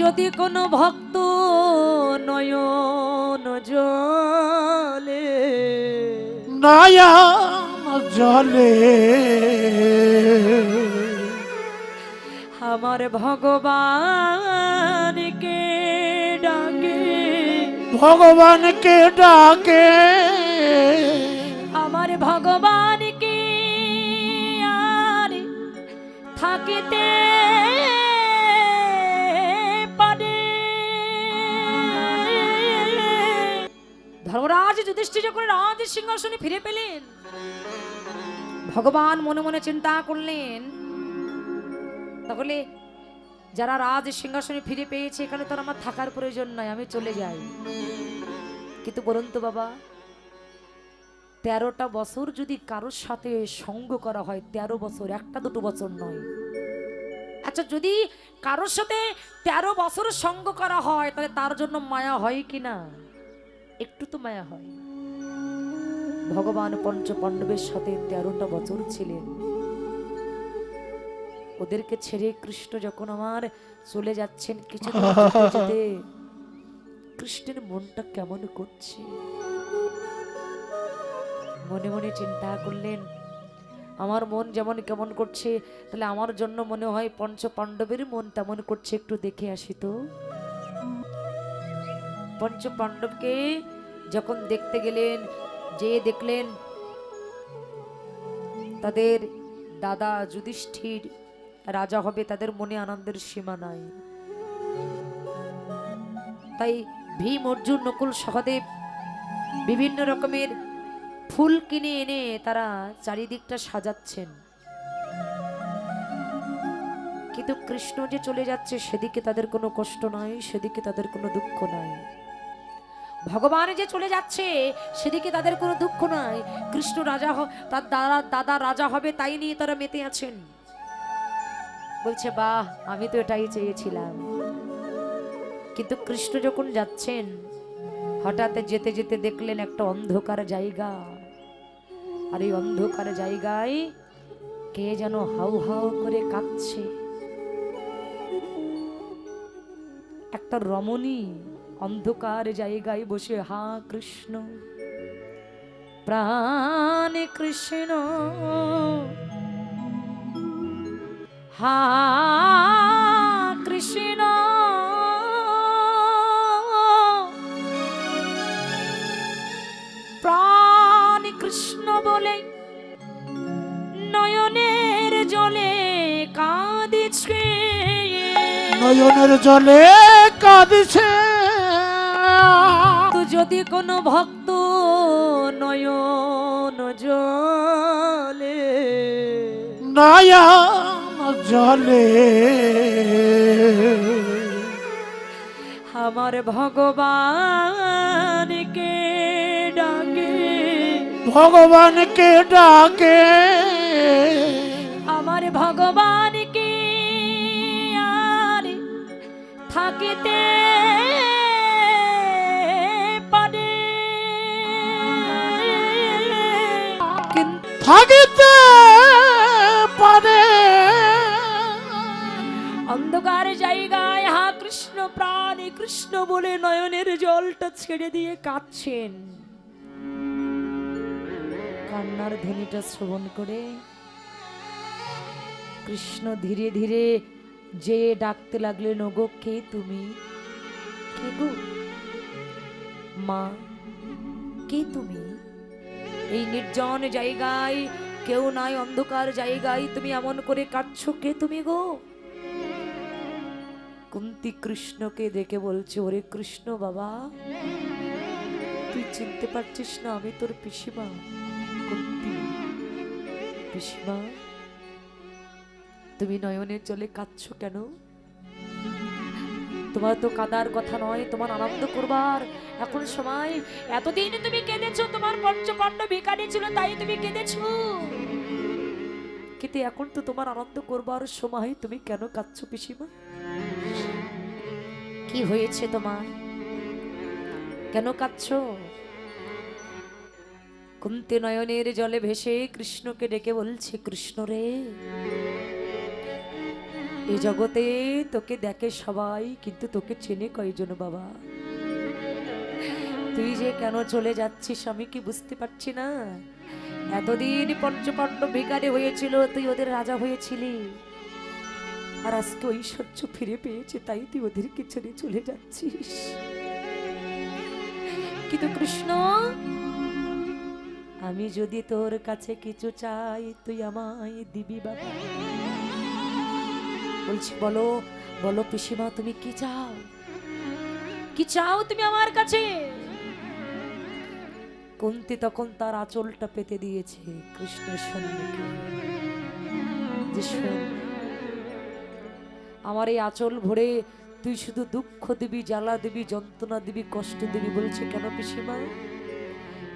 যদি কোনো ভক্ত নয়ন জলে নয়ন জলে আমার ভগবানকে ডাকে, ভগবানকে ডাকে, আমার ভগবানকে আর থাকিতে পারে। ধর্মরাজ যুধিষ্ঠির যখন রাজ সিংহাসনে ফিরে পেলেন, ভগবান মনে মনে চিন্তা করলেন, তাহলে যারা রাজ সিংহাসনে ফিরে পেয়েছে এখানে তো আমার থাকার প্রয়োজন নাই, আমি চলে যাই। কিন্তু বলুন তো বাবা, 13টা বছর যদি কারোর সাথে সঙ্গ করা হয়, 13 বছর, একটা দুটো বছর নয়। আচ্ছা, যদি কারোর সাথে 13 বছর সঙ্গ করা হয় তাহলে তার জন্য মায়া হয় কি না? একটু তো মায়া হয়। ভগবান পঞ্চ পাণ্ডবের সাথে 13টা বছর ছিলেন। ওদেরকে ছেড়ে কৃষ্ণ যখন আমার চলে যাচ্ছেন, কিছু যেতে যেতে কৃষ্ণের মনটা কেমন করছে, মনে মনে চিন্তা করলেন, আমার মন যেমন কেমন করছে, তাহলে আমার জন্য মনে হয় পঞ্চ পাণ্ডবের মন তেমন করছে, একটু দেখে আসি তো। পঞ্চ পাণ্ডবকে যখন দেখতে গেলেন, যে দেখলেন তাদের দাদা যুধিষ্ঠির রাজা হবে, তাদের মনে আনন্দের সীমা নাই। তাই ভীম, অর্জুন, নকুল, সহদেব বিভিন্ন রকমের ফুল কিনে এনে তারা চারিদিকটা সাজাচ্ছেন। কিন্তু কৃষ্ণ যে চলে যাচ্ছে সেদিকে তাদের কোনো কষ্ট নাই, সেদিকে তাদের কোনো দুঃখ নাই। ভগবান যে চলে যাচ্ছে সেদিকে তাদের কোনো দুঃখ নাই। কৃষ্ণ রাজা, তার দাদা রাজা হবে, তাই নিয়ে তারা মেতে আছেন। বলছে, বাহ, আমি তো এটাই চেয়েছিলাম। কিন্তু কৃষ্ণ যখন যাচ্ছেন, হঠাৎ যেতে যেতে দেখলেন একটা অন্ধকার জায়গা, আর এই অন্ধকার জায়গায় কে যেন হাউ হাউ করে কাঁদছে। একটা রমণী অন্ধকার জায়গায় বসে হা কৃষ্ণ, প্রাণ কৃষ্ণ, হা কৃষ্ণ, প্রাণ কৃষ্ণ বলে নয়নের জলে কাঁদিছে, নয়নের জলে কাঁদিছে। যদি কোনো ভক্ত নয়ন জলে নয়ন জলে আমার ভগবানকে ডাকে, ভগবানকে ডাকে, আমার ভগবানকে আর থাকিতে পারে। থাকিতে পারে। অন্ধকার জায়গায় হা কৃষ্ণ, প্রাণ কৃষ্ণ বলে নয়নের জলটা ছেড়ে দিয়ে কাঁদছেন। কান্নার ধ্বনিটা শ্রবণ করে কৃষ্ণ ধীরে ধীরে যে ডাকতে লাগলেন, ওগো কে তুমি? কে গো? মা, কে তুমি? এই নির্জন জায়গায় কেউ নাই, অন্ধকার জায়গায় তুমি এমন করে কাঁদছো, কে তুমি গো? কুন্তি কৃষ্ণকে দেখে বলছে, ওরে কৃষ্ণ বাবা, তুই চিনতে পারছিস না, আমি তোর পিসিমা কুন্তি। পিসিমা, তুমি নয়নের জলে কাঁদছো কেন? তোমার তো কাদার কথা নয়, তোমার আনন্দ করবার এখন সময়। এতদিন তুমি কেঁদেছো, তোমার পঞ্চপাণ্ডব ভিখারি ছিল তাই তুমি কেঁদেছো, কিন্তু এখন তো তোমার আনন্দ করবার সময়, তুমি কেন কাঁদছো পিসিমা? কি হয়েছে তোমার, কেন কাঁদছো? কুন্তি নয়নের জলে ভেসে কৃষ্ণকে ডেকে বলছে, কৃষ্ণ রে, এই জগতে তোকে দেখে সবাই, কিন্তু তোকে চেনে কয়জন বাবা? তুই যে কেন চলে যাচ্ছিস আমি কি বুঝতে পারছি না। এতদিন পঞ্চপাণ্ডব ভিখারি হয়েছিল, তুই ওদের রাজা হয়েছিলি, আর আজকে ঐশ্বর্য ফিরে পেয়েছে তাই তুই ওদেরকে ছেড়ে চলে যাচ্ছিস। কিন্তু কৃষ্ণ, আমি যদি তোর কাছে কিছু চাই তুই আমায় দিবি বাবা? বলছি বলো বলো পিসিমা, তুমি কি চাও? কি চাও তুমি আমার কাছে? কুন্তি তখন তার আঁচলটা পেতে দিয়েছে কৃষ্ণের সম্মুখে, যে শোন, আমার এই আঁচল ভরে তুই শুধু দুঃখ দিবি, জ্বালা দিবি, যন্ত্রণা দিবি, কষ্ট দিবি। বলছে কেন পিসিমা?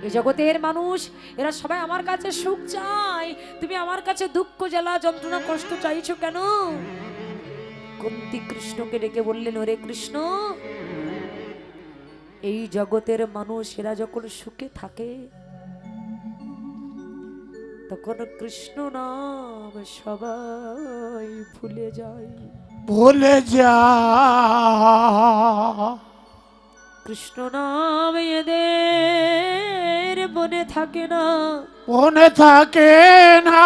এই জগতের মানুষ এরা সবাই আমার কাছে সুখ চায়, তুমি আমার কাছে দুঃখ, জ্বালা, যন্ত্রণা, কষ্ট চাইছো কেন? কুন্তি কৃষ্ণকে ডেকে বললেন, ওরে কৃষ্ণ, এই জগতের মানুষ এরা যখন সুখে থাকে তখন কৃষ্ণ নাম সবাই ভুলে যায়। ভুলে যা কৃষ্ণ নাম এদের মনে থাকে না, মনে থাকে না,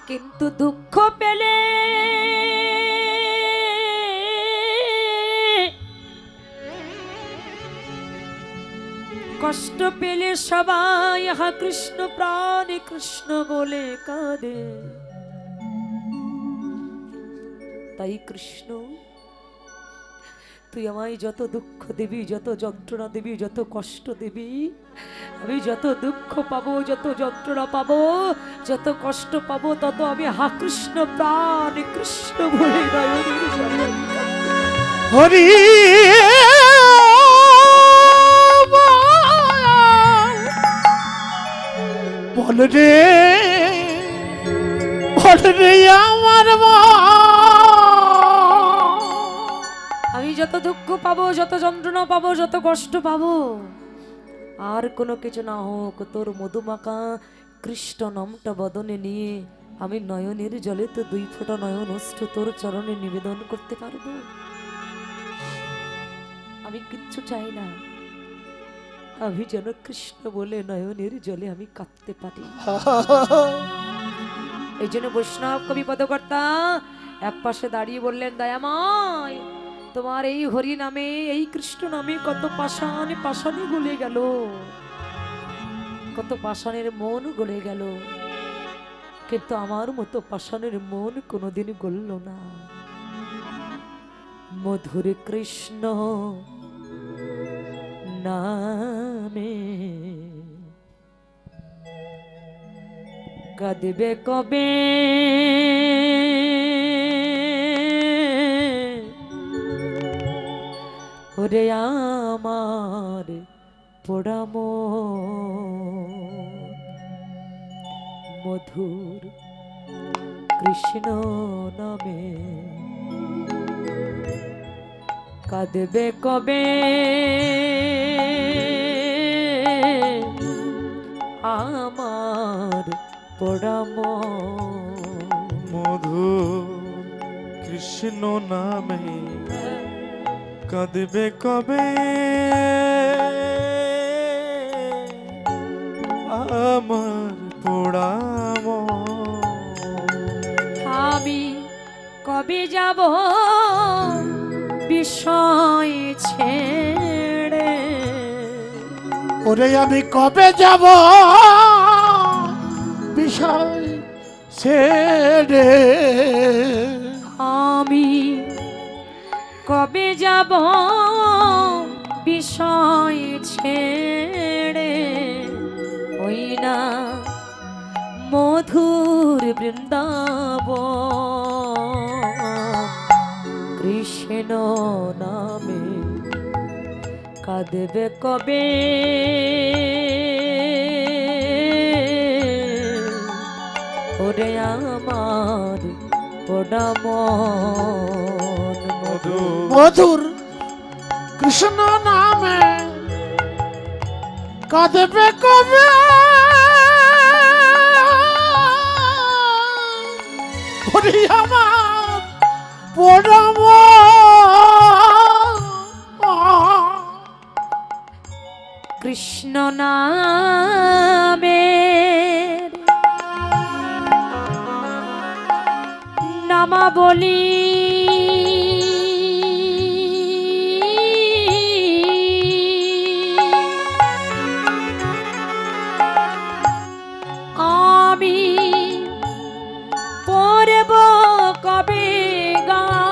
কিন্তু দুঃখ পেলে কষ্ট পেলে সবাই হা কৃষ্ণ প্রাণে কৃষ্ণ বলে কাঁদে। তাই কৃষ্ণ, তুই আমায় যত দুঃখ দিবি, যত যন্ত্রণা দিবি, যত কষ্ট দিবি, আমি যত দুঃখ পাবো, যত যন্ত্রণা পাবো, যত কষ্ট পাবো, তত আমি হা কৃষ্ণ প্রাণে কৃষ্ণ বলে নয়নের জলে কাঁদবো। হরি বল রে, বল রে আমার মা, আমি যত দুঃখ পাবো, যত যন্ত্রণা পাবো, যত কষ্ট পাবো, আর কোনো কিছু না হোক, তোর মধুমাখা কৃষ্ণ নামটা বদনে নিয়ে আমি নয়নের জলে তো 2 ফোঁটা নয়ন অশ্রু তোর চরণে নিবেদন করতে পারবো। আমি কিচ্ছু চাই না, আমি যেন কৃষ্ণ বলে নয়নের জলে আমি কাঁদতে পারি। এই জন্য বৈষ্ণব কবি পদকর্তা এক পাশে দাঁড়িয়ে বললেন, দয়াময়, তোমার এই হরি নামে, এই কৃষ্ণ নামে কত পাষাণে পাষাণে গলে গেল, কত পাষাণের মন গলে গেল, কিন্তু আমার মতো পাষাণের মন কোনোদিন গলল না। মধুর কৃষ্ণ নামে কাঁদবে কবে, ওরে আমার পোড়াম মধুর কৃষ্ণ নামে কাঁদবে কবে, আমার পোড়াম মধু কৃষ্ণ নামে কাঁদবে কবে, আমার পোড়াম। আমি কবে যাব বিষয় ছেড়ে, ওরে আমি কবে যাব বিষয় ছেড়ে, আমি কবে যাব বিষয় ছেড়ে, ওই না মধুর বৃন্দাবন কৃষ্ণ নামে কাঁদবে কবে, ওরে আমার পোড়াম মধু। মধুর কৃষ্ণ নামে কাঁদবে কবে, ওরে আমার পরম কৃষ্ণ নামের নামাবলী আমি পড়ব কবে গান?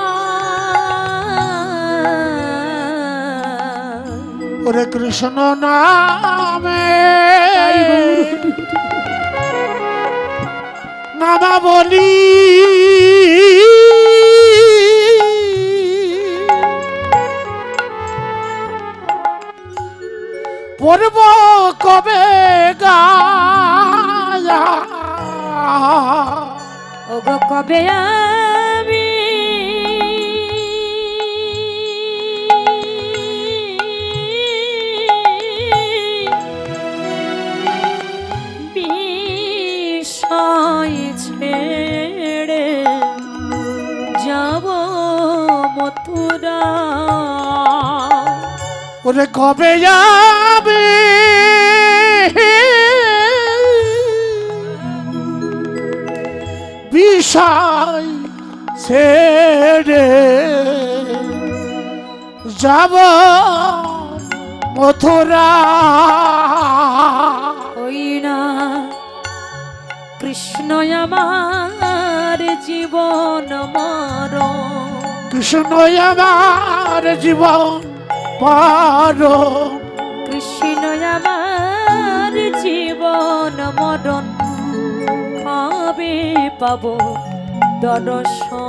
ওরে কৃষ্ণ নামে নামাবলী পড়ব কবে গায়া ওগো কবে আমি বিষয় ছেড়ে যাব মথুরা? ওরে কবে যাবে বিষয় ছেড়ে যাব মথুরা? ওই না কৃষ্ণ আমার জীবন মরণ, কৃষ্ণ আমার জীবন পারণ, কৃষ্ণ আমার জীবন মরণ, কবে পাব দর্শন?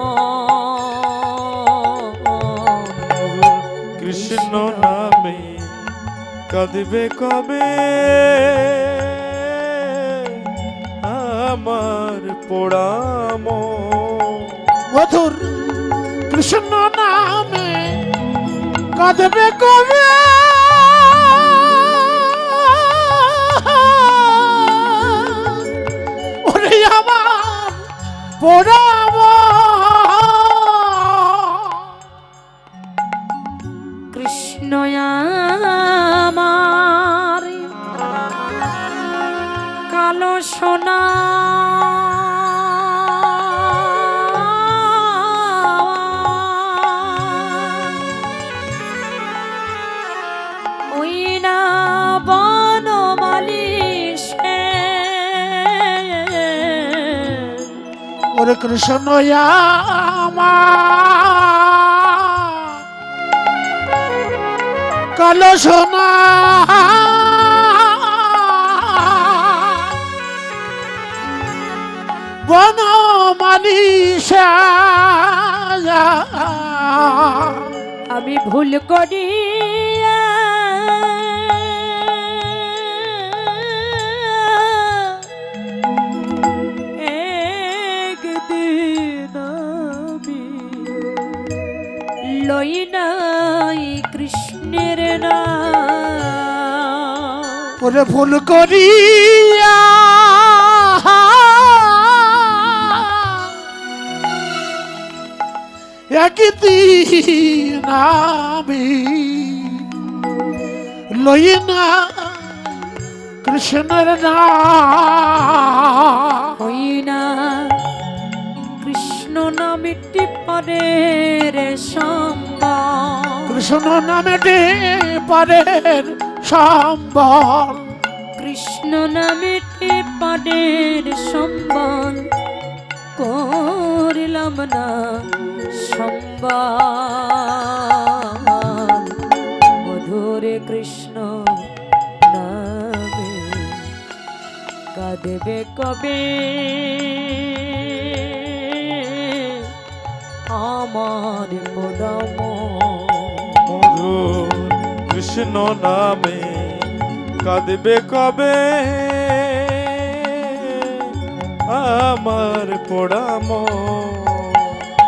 কৃষ্ণ নামে কাঁদবে কবে আমার পোড়া মন? মধুর কৃষ্ণ নামে কাঁদবে কবে ওরে আমার পোড়াব? কৃষ্ণ আমার কালো সোনা ওই না বনমালী ওরে কৃষ্ণ আমার কালো সোনা বনমালীষা আমি ভুল করিয়া একদিন আমি লই নাই কৃষ্ণের নাম। ওরে ভুল করিয়া একদিন আমি লই না কৃষ্ণের নাম। হই না কৃষ্ণ নামটি পরের সম্বল, কৃষ্ণ নামেতে পারের সম্বল, কৃষ্ণ নামটি পরের সম্বল করিলাম না সম্বল। মধুরে কৃষ্ণ নামে কাঁদবে কবে আমার পরম? মধুর কৃষ্ণ নামে কাঁদবে কবে আমার পোড়া মন?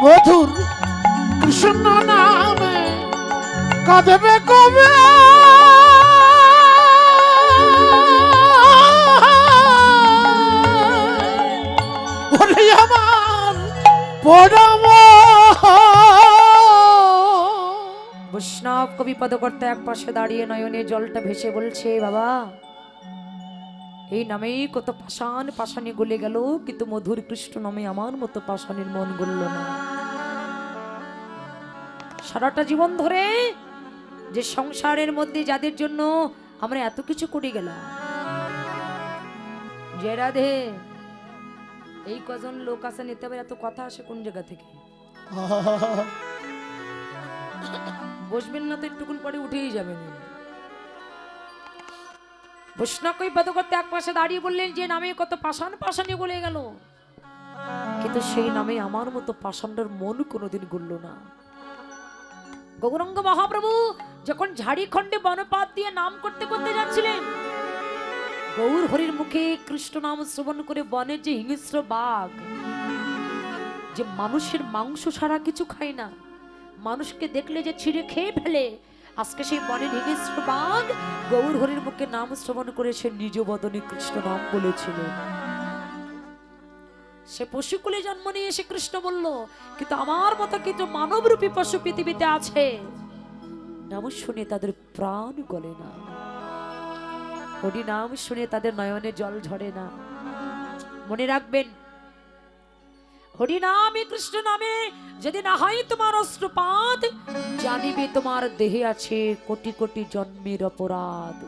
মধুর কৃষ্ণ নামে কাঁদবে কবে ওরে আমার পরম বৈষ্ণব কবি পদকর্তা এক পাশে দাঁড়িয়ে নয়নে জলটা ভেসে বলছে, বাবা এই নামেই কত পাষাণ পাষাণী গলে গেল, কিন্তু মধুর কৃষ্ণ নামে আমার মতো পাষাণীর মন গলল না। সারাটা জীবন ধরে যে সংসারের মধ্যে যাদের জন্য আমরা এত কিছু করে গেলাম, যে রাধে এই কজন লোক আছে নিতে পারে, এত কথা আসে কোন জায়গা থেকে? বসবেন না তো একটুকুন পরে উঠেই যাবেন। বৈষ্ণব কবি পদকর্তা এক পাশে দাঁড়িয়ে বললেন, যে নামে কত পাষাণ পাষাণী বলে গেল, কিন্তু সেই নামে আমার মতো পাষাণের মন কোনোদিন গলল না। গৌরাঙ্গ মহাপ্রভু যখন ঝাড়িখণ্ডে বনপাত দিয়ে নাম করতে করতে যাচ্ছিলেন, গৌর হরির মুখে কৃষ্ণ নাম শ্রবণ করে বনের যে হিংস্র বাঘ, যে মানুষের মাংস ছাড়া কিছু খায় না, মানুষকে দেখলে যে ছিঁড়ে খেয়ে ফেলে, আজকে সেই বনের হিংস্র বাঘ গৌর হরির মুখে নাম শ্রবণ করে সে নিজ বদনে কৃষ্ণ নাম বলেছিলেন। সে পশুকুলে জন্ম নিয়ে এসে কৃষ্ণ বলল, কিন্তু আমার মতো কিন্তু মানবরূপী পশু পৃথিবীতে আছে, নাম শুনে তাদের প্রাণ গলে না, হরি নাম শুনে তাদের নয়নে জল ঝরে না। মনে রাখবেন, হরি নামে কৃষ্ণ নামে যদি না হয় তোমার অশ্রুপাত, জানিবে তোমার দেহে আছে কোটি কোটি জন্মের অপরাধ।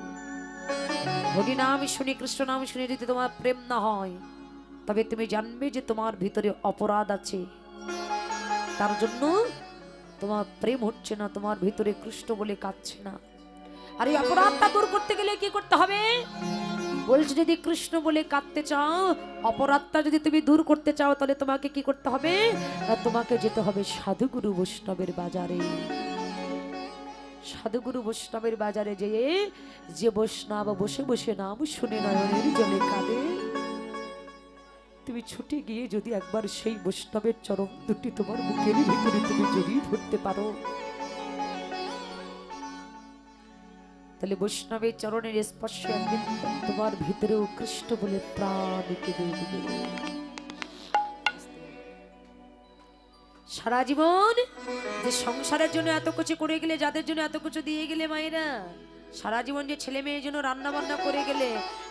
হরি নাম শুনে কৃষ্ণ নাম শুনে যদি তোমার প্রেম না হয়, তবে তুমি জানবে যে তোমার ভিতরে অপরাধ আছে, তার জন্য তোমার প্রেম হচ্ছে না, তোমার ভিতরে কৃষ্ণ বলে কাঁদছে না। আর এই অপরাধটা দূর করতে গেলে কি করতে হবে? বলছে, যদি কৃষ্ণ বলে কাঁদতে চাও, অপরাধটা যদি তুমি দূর করতে চাও, তাহলে তোমাকে কি করতে হবে? তোমাকে যেতে হবে সাধুগুরু বৈষ্ণবের বাজারে। সাধুগুরু বৈষ্ণবের বাজারে যেয়ে যে বৈষ্ণব বসে বসে নাম শুনে নয়নের জলে কাঁদে, তুমি ছুটে গিয়ে যদি একবার সেই বৈষ্ণবের চরণ দুটি তোমার বুকের ভিতরে তুমি জড়িয়ে ধরতে পারো, তাহলে বৈষ্ণবের চরণের স্পর্শে একদিন তোমার ভিতরেও কৃষ্ণ বলে প্রাণ কেঁদে উঠবে। সারা জীবন যে সংসারের জন্য এত কিছু করে গেলে, যাদের জন্য এত কিছু দিয়ে গেলে মায়েরা, সারা জীবন যে ছেলে মেয়ের জন্য রান্না বান্না করে গেলে,